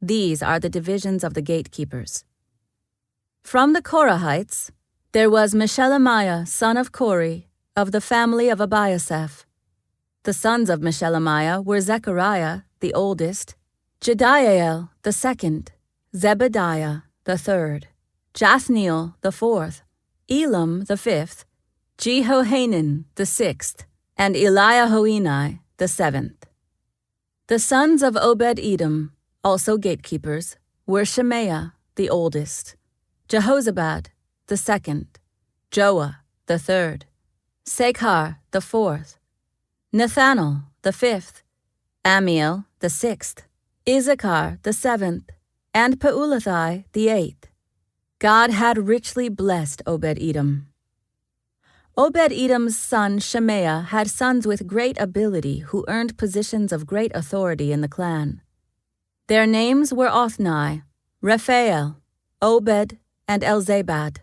These are the divisions of the gatekeepers. From the Korahites, there was Meshelemiah, son of Kori, of the family of Abiasaph. The sons of Meshelemiah were Zechariah, the oldest, Jediael, the second, Zebediah, the third, Jathniel, the fourth, Elam, the fifth, Jehohanan, the sixth, and Eliahoenai, the seventh. The sons of Obed-Edom, also gatekeepers, were Shemaiah, the oldest, Jehozabad, the second, Joah, the third, Sekar, the fourth, Nethanel, the fifth, Amiel, the sixth, Issachar, the seventh, and Peulathai, the eighth. God had richly blessed Obed-Edom. Obed-Edom's son Shemaiah had sons with great ability who earned positions of great authority in the clan. Their names were Othni, Rephael, Obed, and Elzabad.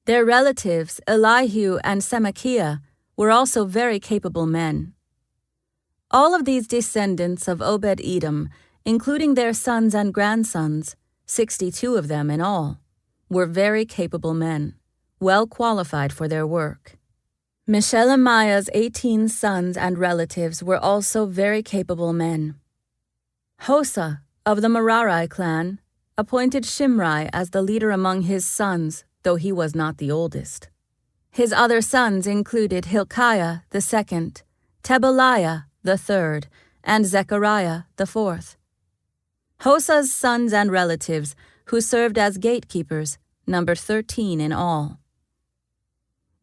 Their relatives, Elihu and Semachiah, were also very capable men. All of these descendants of Obed-Edom, including their sons and grandsons, 62 of them in all, were very capable men, well qualified for their work. Meshelemiah's 18 sons and relatives were also very capable men. Hosa, of the Merari clan, appointed Shimri as the leader among his sons, though he was not the oldest. His other sons included Hilkiah, the second, Tebaliah, the third, and Zechariah, the fourth. Hosa's sons and relatives, who served as gatekeepers, numbered 13 in all.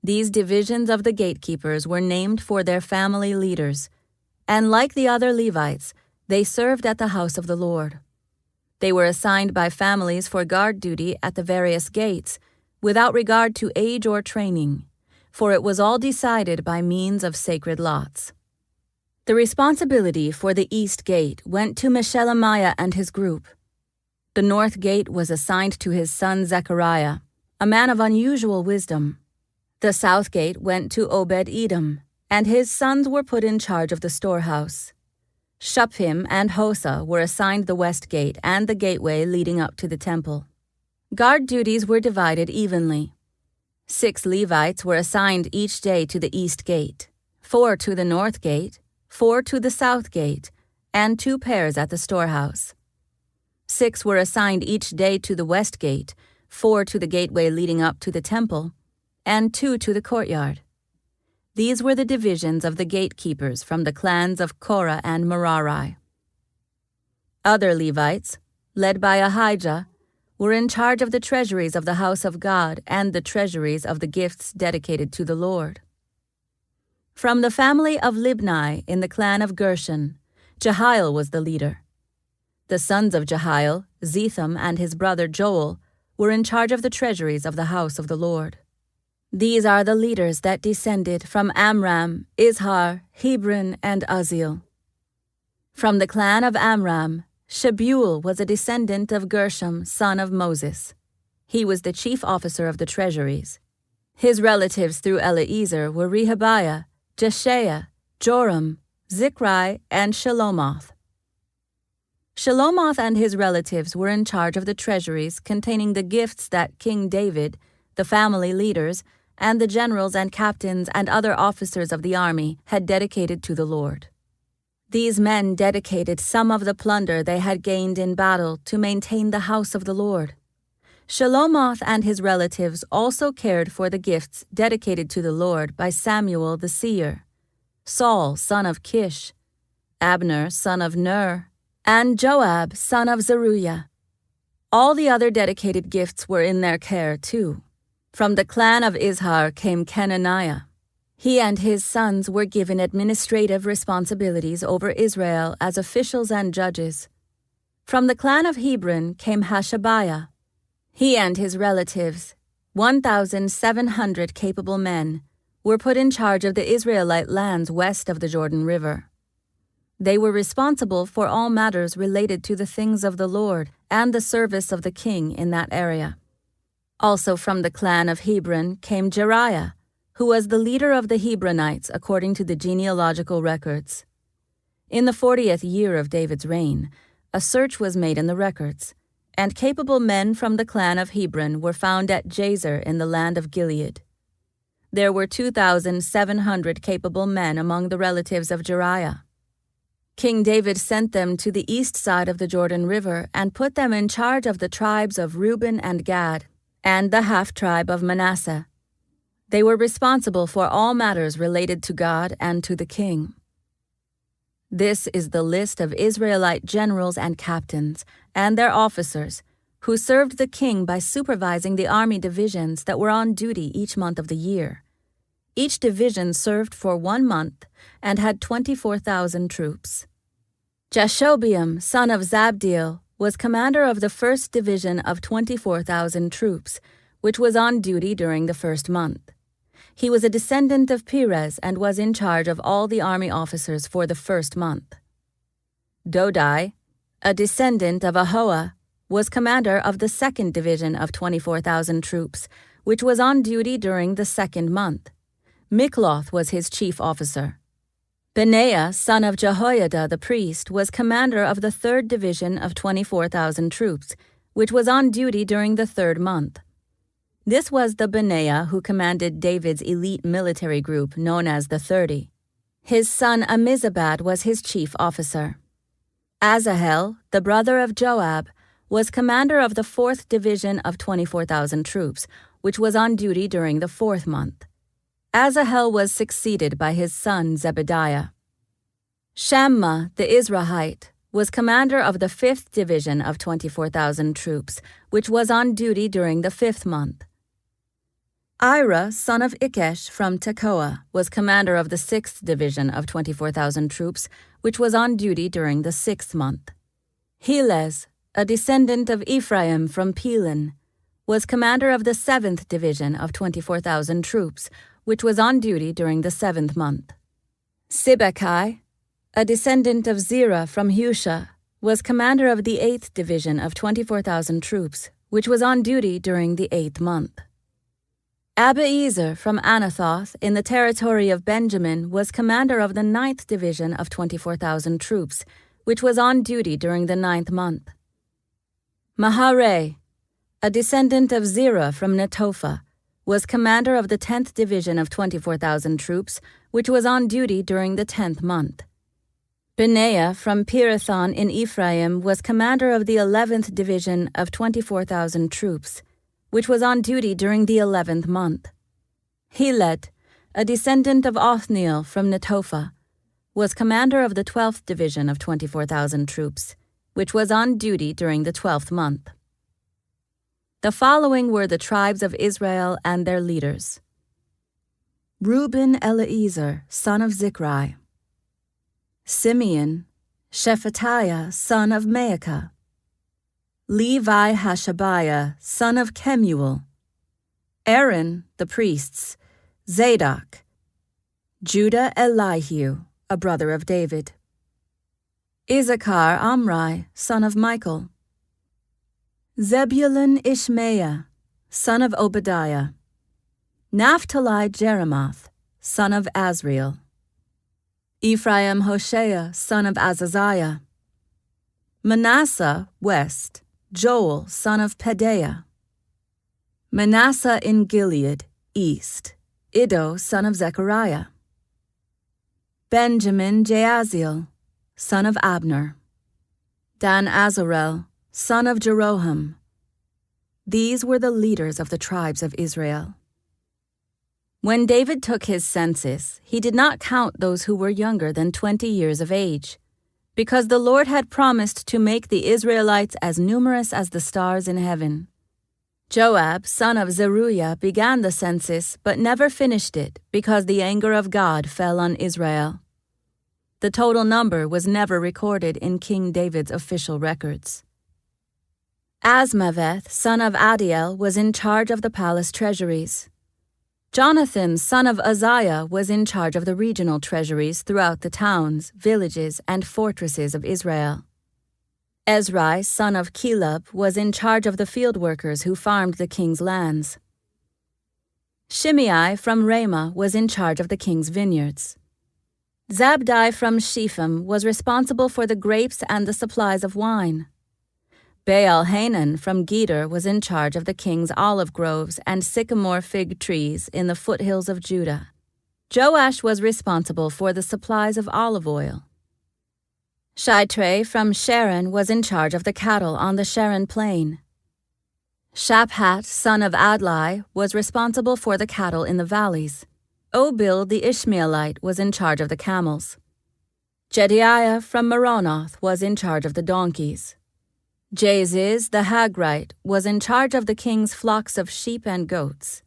These divisions of the gatekeepers were named for their family leaders, and like the other Levites, they served at the house of the Lord. They were assigned by families for guard duty at the various gates, without regard to age or training, for it was all decided by means of sacred lots. The responsibility for the east gate went to Meshelemiah and his group. The north gate was assigned to his son Zechariah, a man of unusual wisdom. The south gate went to Obed-Edom, and his sons were put in charge of the storehouse. Shuphim and Hosa were assigned the west gate and the gateway leading up to the temple. Guard duties were divided evenly. 6 Levites were assigned each day to the east gate, 4 to the north gate, 4 to the south gate, and 2 pairs at the storehouse. 6 were assigned each day to the west gate, 4 to the gateway leading up to the temple, and 2 to the courtyard. These were the divisions of the gatekeepers from the clans of Korah and Merari. Other Levites, led by Ahijah, were in charge of the treasuries of the house of God and the treasuries of the gifts dedicated to the Lord. From the family of Libni in the clan of Gershon, Jehiel was the leader. The sons of Jehiel, Zetham and his brother Joel, were in charge of the treasuries of the house of the Lord. These are the leaders that descended from Amram, Izhar, Hebron, and Uzziel. From the clan of Amram, Shebuel was a descendant of Gershom, son of Moses. He was the chief officer of the treasuries. His relatives through Eliezer were Rehabiah, Jeshaiah, Joram, Zichri, and Shelomoth. Shelomoth and his relatives were in charge of the treasuries containing the gifts that King David, the family leaders, and the generals and captains and other officers of the army had dedicated to the Lord. These men dedicated some of the plunder they had gained in battle to maintain the house of the Lord. Shelomoth and his relatives also cared for the gifts dedicated to the Lord by Samuel the seer, Saul son of Kish, Abner son of Ner, and Joab son of Zeruiah. All the other dedicated gifts were in their care too. From the clan of Izhar came Kenaniah. He and his sons were given administrative responsibilities over Israel as officials and judges. From the clan of Hebron came Hashabiah. He and his relatives, 1,700 capable men, were put in charge of the Israelite lands west of the Jordan River. They were responsible for all matters related to the things of the Lord and the service of the king in that area. Also from the clan of Hebron came Jeriah, who was the leader of the Hebronites according to the genealogical records. In the 40th year of David's reign, a search was made in the records, and capable men from the clan of Hebron were found at Jazer in the land of Gilead. There were 2,700 capable men among the relatives of Jeriah. King David sent them to the east side of the Jordan River and put them in charge of the tribes of Reuben and Gad, and the half-tribe of Manasseh. They were responsible for all matters related to God and to the king. This is the list of Israelite generals and captains, and their officers, who served the king by supervising the army divisions that were on duty each month of the year. Each division served for 1 month and had 24,000 troops. Jashobeam, son of Zabdiel, was commander of the 1st Division of 24,000 troops, which was on duty during the 1st month. He was a descendant of Perez and was in charge of all the army officers for the 1st month. Dodai, a descendant of Ahoah, was commander of the 2nd Division of 24,000 troops, which was on duty during the 2nd month. Mikloth was his chief officer. Benaiah, son of Jehoiada the priest, was commander of the 3rd Division of 24,000 troops, which was on duty during the 3rd month. This was the Benaiah who commanded David's elite military group known as the 30. His son Ammizabad was his chief officer. Asahel, the brother of Joab, was commander of the 4th Division of 24,000 troops, which was on duty during the 4th month. Asahel was succeeded by his son Zebediah. Shammah, the Israelite, was commander of the 5th Division of 24,000 troops, which was on duty during the 5th month. Ira, son of Ikesh from Tekoa, was commander of the 6th Division of 24,000 troops, which was on duty during the 6th month. Helez, a descendant of Ephraim from Pelon, was commander of the 7th Division of 24,000 troops, which was on duty during the 7th month. Sibbecai, a descendant of Zerah from Husha, was commander of the 8th Division of 24,000 troops, which was on duty during the 8th month. Abiezer from Anathoth in the territory of Benjamin was commander of the 9th Division of 24,000 troops, which was on duty during the 9th month. Mahareh, a descendant of Zerah from Netophah, was commander of the 10th Division of 24,000 troops, which was on duty during the 10th month. Benaiah from Pirathon in Ephraim was commander of the 11th Division of 24,000 troops, which was on duty during the 11th month. Heled, a descendant of Othniel from Netophah, was commander of the 12th Division of 24,000 troops, which was on duty during the 12th month. The following were the tribes of Israel and their leaders. Reuben Eliezer, son of Zichri. Simeon, Shephatiah, son of Maacah. Levi Hashabiah, son of Kemuel. Aaron, the priests, Zadok. Judah Elihu, a brother of David. Issachar Amri, son of Michael. Zebulun Ishmaiah, son of Obadiah. Naphtali Jeremoth, son of Azriel. Ephraim Hoshea, son of Azaziah. Manasseh, west, Joel, son of Pedaiah. Manasseh in Gilead, east, Iddo, son of Zechariah. Benjamin Jaasiel, son of Abner. Dan Azarel, son of Jeroham. These were the leaders of the tribes of Israel. When David took his census, he did not count those who were younger than 20 years of age, because the Lord had promised to make the Israelites as numerous as the stars in heaven. Joab, son of Zeruiah, began the census, but never finished it, because the anger of God fell on Israel. The total number was never recorded in King David's official records. Asmaveth, son of Adiel, was in charge of the palace treasuries. Jonathan, son of Uzziah, was in charge of the regional treasuries throughout the towns, villages, and fortresses of Israel. Ezri, son of Caleb, was in charge of the field workers who farmed the king's lands. Shimei from Ramah was in charge of the king's vineyards. Zabdi from Shephem was responsible for the grapes and the supplies of wine. Baal-Hanan from Geder was in charge of the king's olive groves and sycamore fig trees in the foothills of Judah. Joash was responsible for the supplies of olive oil. Shitrai from Sharon was in charge of the cattle on the Sharon plain. Shaphat, son of Adlai, was responsible for the cattle in the valleys. Obil the Ishmaelite was in charge of the camels. Jediah from Meronoth was in charge of the donkeys. Jaziz the Hagrite was in charge of the king's flocks of sheep and goats.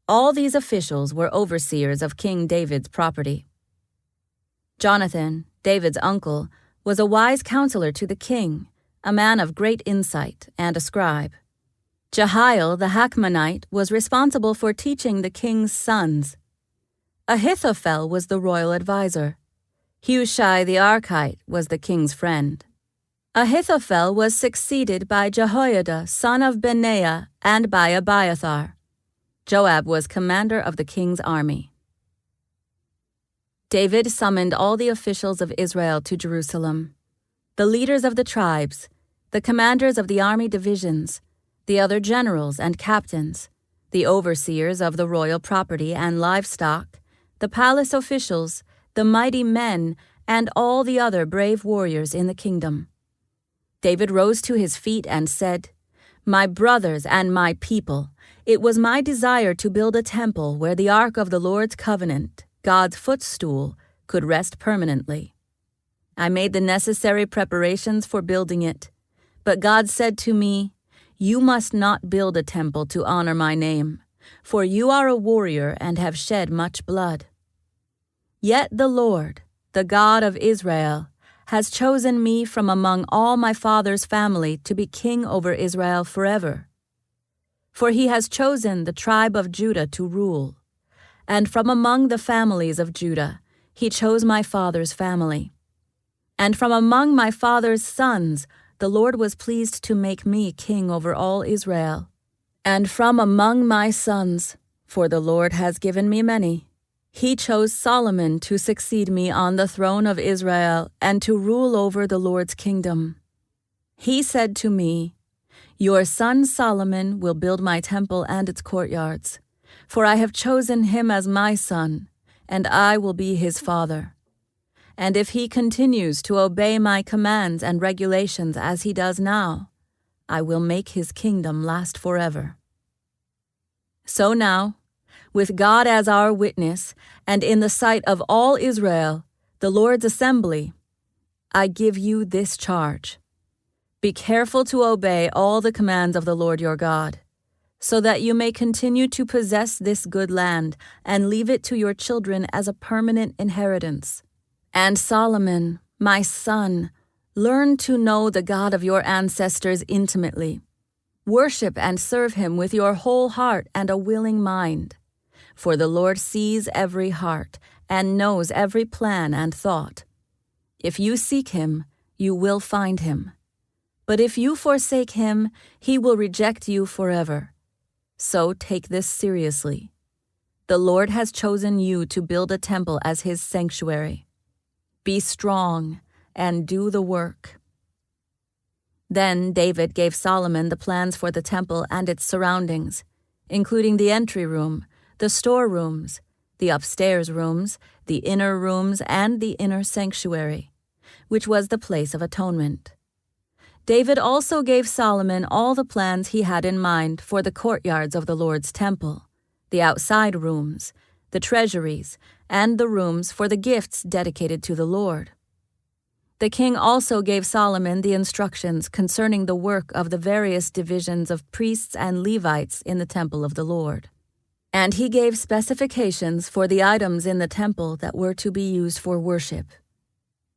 All these officials were overseers of King David's property. Jonathan, David's uncle, was a wise counselor to the king, a man of great insight and a scribe. Jehiel the Hachmonite was responsible for teaching the king's sons. Ahithophel was the royal adviser. Hushai the Archite was the king's friend. Ahithophel was succeeded by Jehoiada, son of Benaiah, and by Abiathar. Joab was commander of the king's army. David summoned all the officials of Israel to Jerusalem, the leaders of the tribes, the commanders of the army divisions, the other generals and captains, the overseers of the royal property and livestock, the palace officials, the mighty men, and all the other brave warriors in the kingdom. David rose to his feet and said, "My brothers and my people, it was my desire to build a temple where the ark of the Lord's covenant, God's footstool, could rest permanently. I made the necessary preparations for building it, but God said to me, 'You must not build a temple to honor my name, for you are a warrior and have shed much blood.' Yet the Lord, the God of Israel, has chosen me from among all my father's family to be king over Israel forever. For he has chosen the tribe of Judah to rule, and from among the families of Judah he chose my father's family. And from among my father's sons the Lord was pleased to make me king over all Israel. And from among my sons, for the Lord has given me many, he chose Solomon to succeed me on the throne of Israel and to rule over the Lord's kingdom. He said to me, 'Your son Solomon will build my temple and its courtyards, for I have chosen him as my son, and I will be his father. And if he continues to obey my commands and regulations as he does now, I will make his kingdom last forever.' So now, with God as our witness, and in the sight of all Israel, the Lord's assembly, I give you this charge. Be careful to obey all the commands of the Lord your God, so that you may continue to possess this good land and leave it to your children as a permanent inheritance. And Solomon, my son, learn to know the God of your ancestors intimately. Worship and serve him with your whole heart and a willing mind. For the Lord sees every heart and knows every plan and thought. If you seek him, you will find him. But if you forsake him, he will reject you forever. So take this seriously. The Lord has chosen you to build a temple as his sanctuary. Be strong and do the work." Then David gave Solomon the plans for the temple and its surroundings, including the entry room, the storerooms, the upstairs rooms, the inner rooms, and the inner sanctuary, which was the place of atonement. David also gave Solomon all the plans he had in mind for the courtyards of the Lord's temple, the outside rooms, the treasuries, and the rooms for the gifts dedicated to the Lord. The king also gave Solomon the instructions concerning the work of the various divisions of priests and Levites in the temple of the Lord. And he gave specifications for the items in the temple that were to be used for worship.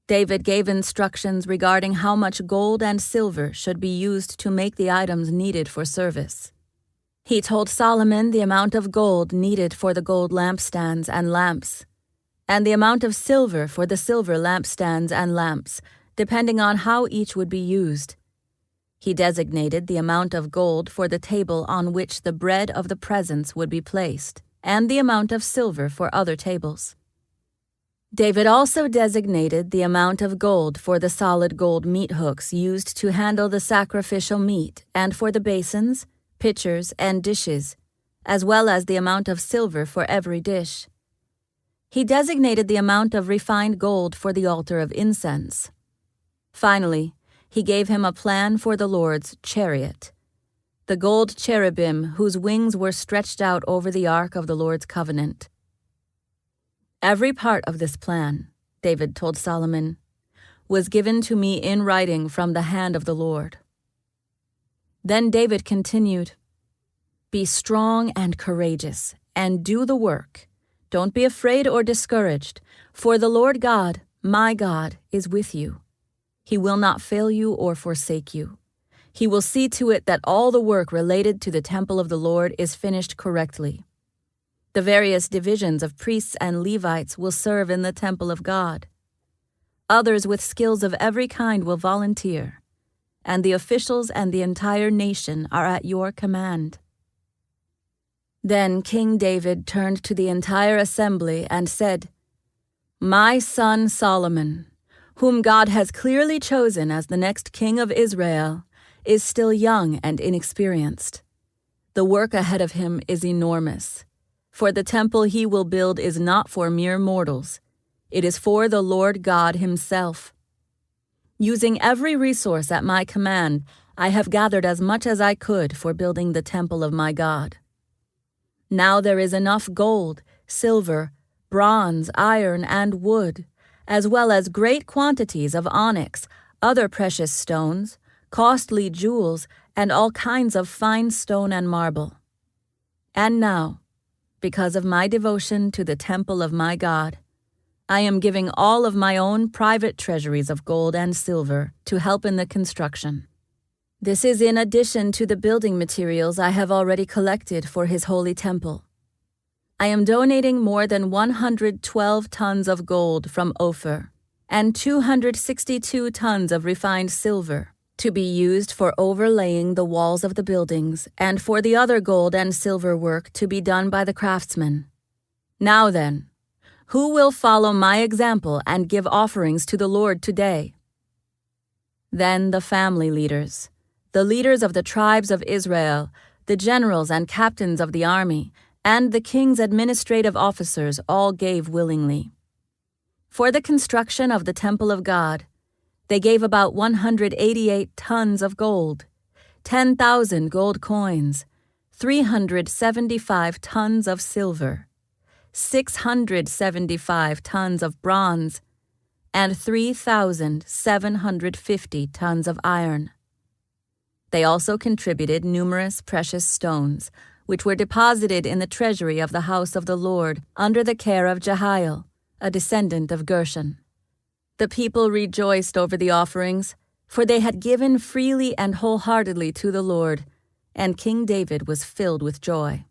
David gave instructions regarding how much gold and silver should be used to make the items needed for service. He told Solomon the amount of gold needed for the gold lampstands and lamps, and the amount of silver for the silver lampstands and lamps, depending on how each would be used. He designated the amount of gold for the table on which the bread of the presence would be placed, and the amount of silver for other tables. David also designated the amount of gold for the solid gold meat hooks used to handle the sacrificial meat and for the basins, pitchers, and dishes, as well as the amount of silver for every dish. He designated the amount of refined gold for the altar of incense. Finally, he gave him a plan for the Lord's chariot, the gold cherubim whose wings were stretched out over the ark of the Lord's covenant. Every part of this plan, David told Solomon, was given to me in writing from the hand of the Lord. Then David continued, "Be strong and courageous, and do the work. Don't be afraid or discouraged, for the Lord God, my God, is with you. He will not fail you or forsake you. He will see to it that all the work related to the temple of the Lord is finished correctly. The various divisions of priests and Levites will serve in the temple of God. Others with skills of every kind will volunteer, and the officials and the entire nation are at your command." Then King David turned to the entire assembly and said, "My son Solomon, whom God has clearly chosen as the next king of Israel, is still young and inexperienced. The work ahead of him is enormous, for the temple he will build is not for mere mortals. It is for the Lord God himself. Using every resource at my command, I have gathered as much as I could for building the temple of my God. Now there is enough gold, silver, bronze, iron, and wood, as well as great quantities of onyx, other precious stones, costly jewels, and all kinds of fine stone and marble. And now, because of my devotion to the temple of my God, I am giving all of my own private treasuries of gold and silver to help in the construction. This is in addition to the building materials I have already collected for his holy temple. I am donating more than 112 tons of gold from Ophir and 262 tons of refined silver to be used for overlaying the walls of the buildings and for the other gold and silver work to be done by the craftsmen. Now then, who will follow my example and give offerings to the Lord today?" Then the family leaders, the leaders of the tribes of Israel, the generals and captains of the army, and the king's administrative officers all gave willingly. For the construction of the temple of God, they gave about 188 tons of gold, 10,000 gold coins, 375 tons of silver, 675 tons of bronze, and 3,750 tons of iron. They also contributed numerous precious stones, which were deposited in the treasury of the house of the Lord under the care of Jehiel, a descendant of Gershon. The people rejoiced over the offerings, for they had given freely and wholeheartedly to the Lord, and King David was filled with joy.